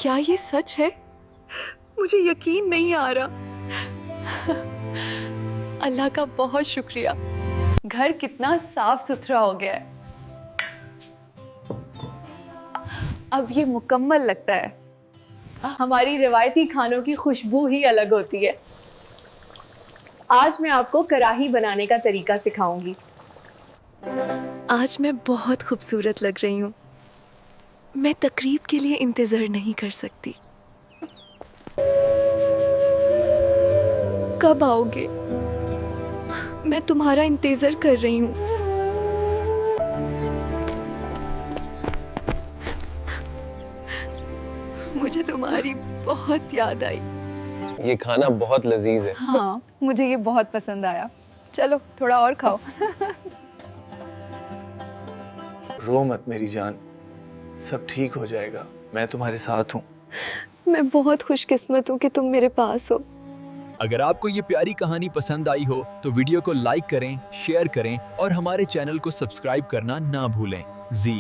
क्या ये सच है? मुझे यकीन नहीं आ रहा। अल्लाह का बहुत शुक्रिया। घर कितना साफ सुथरा हो गया है। अब ये मुकम्मल लगता है। हमारी रिवायती खानों की खुशबू ही अलग होती है। आज मैं आपको कढ़ाई बनाने का तरीका सिखाऊंगी। आज मैं बहुत खूबसूरत लग रही हूँ। मैं तकरीब के लिए इंतजार नहीं कर सकती। कब आओगे? मैं तुम्हारा इंतजार कर रही हूँ। मुझे तुम्हारी बहुत याद आई। ये खाना बहुत लजीज है। हाँ, मुझे ये बहुत पसंद आया। चलो थोड़ा और खाओ। रो मत मेरी जान, सब ठीक हो जाएगा। मैं तुम्हारे साथ हूँ। मैं बहुत खुशकिस्मत हूँ कि तुम मेरे पास हो। अगर आपको ये प्यारी कहानी पसंद आई हो तो वीडियो को लाइक करें, शेयर करें और हमारे चैनल को सब्सक्राइब करना ना भूलें। जी।